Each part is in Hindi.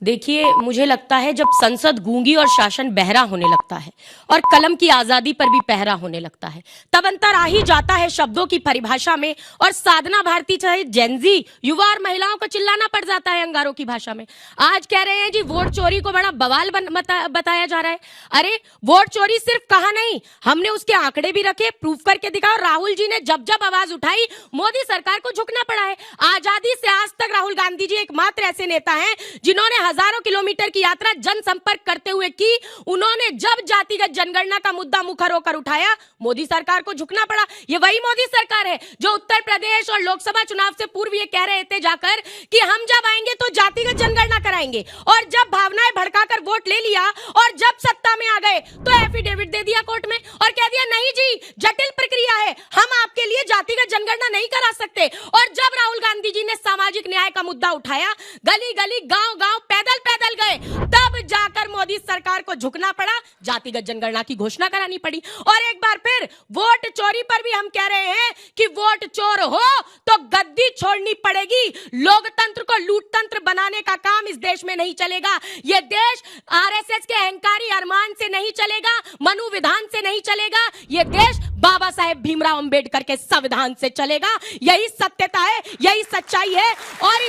देखिए, मुझे लगता है जब संसद गूंगी और शासन बहरा होने लगता है और कलम की आजादी पर भी पहरा होने लगता है, तब अंतर आ ही जाता है शब्दों की परिभाषा में। और साधना भारती चाहे जेनजी युवा और महिलाओं को चिल्लाना पड़ जाता है अंगारों की भाषा में। आज कह रहे हैं जी वोट चोरी को बड़ा बवाल बताया जा रहा है। अरे वोट चोरी सिर्फ कहा नहीं, हमने उसके आंकड़े भी रखे, प्रूफ करके दिखा। और राहुल जी ने जब जब आवाज उठाई मोदी सरकार को झुकना पड़ा है। आजादी से आज तक राहुल गांधी जी एकमात्र ऐसे नेता हैं जिन्होंने हजारों किलोमीटर की यात्रा जनसंपर्क करते हुए की। उन्होंने जब जातिगत जनगणना का मुद्दा मुखर होकर उठाया, मोदी सरकार को झुकना पड़ा। ये वही मोदी सरकार है जो उत्तर प्रदेश और लोकसभा चुनाव से पूर्व ये कह रहे थे जाकर कि हम जब आएंगे तो जातिगत जनगणना कराएंगे, और जब भावनाएं भड़काकर वोट ले लिया और जब सत्ता में आ गए तो एफिडेविट दे दिया कोर्ट में और कह दिया नहीं जी जटिल प्रक्रिया है, हम आपके लिए जातिगत जनगणना नहीं करा सकते। और जब राहुल गांधी जी ने सामाजिक न्याय का मुद्दा उठाया, गली गली गांव गांव पैदल पैदल गए, तब जाकर मोदी सरकार को झुकना पड़ा, जातिगत जनगणना की घोषणा करानी पड़ी। और एक बार फिर वोट चोरी पर भी हम कह रहे हैं कि वोट चोर हो तो गद्दी छोड़नी पड़ेगी। लोकतंत्र को लूटतंत्र बनाने का काम इस देश में नहीं चलेगा। यह देश आरएसएस के अहंकारी अरमान से नहीं चलेगा, मनु विधान से नहीं चलेगा। यह देश बाबा साहेब भीमराव अंबेडकर के संविधान से चलेगा। यही सत्यता है, यही सच्चाई है। और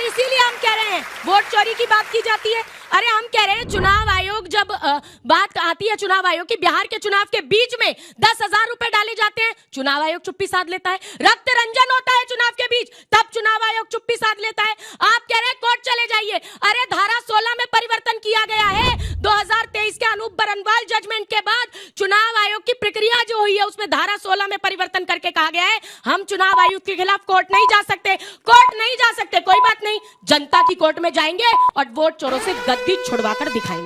इसीलिए हम कह रहे हैं वोट चोरी की बात की जाती है। अरे हम कह रहे हैं चुनाव आयोग जब बात आती है चुनाव आयोग की, बिहार के चुनाव के बीच में 10,000 रुपए डाले जाते हैं, चुनाव आयोग चुप्पी साध लेता है। रक्त रंजन होता है चुनाव के बीच, तब चुनाव आयोग चुप्पी साध लेता है। आप कह रहे हैं कोर्ट चले जाइए। अरे धारा 16 में परिवर्तन किया गया है 2023 के अनूप बरनवाल जजमेंट के बाद। चुनाव आयोग की प्रक्रिया जो हुई है उसमें धारा 16 में परिवर्तन करके कहा गया है हम चुनाव आयुक्त के खिलाफ कोर्ट नहीं जा सकते। कोर्ट नहीं जा सकते, कोई बात नहीं, जनता की कोर्ट में जाएंगे और वोट चोरों से गद्दी छुड़वाकर दिखाएंगे।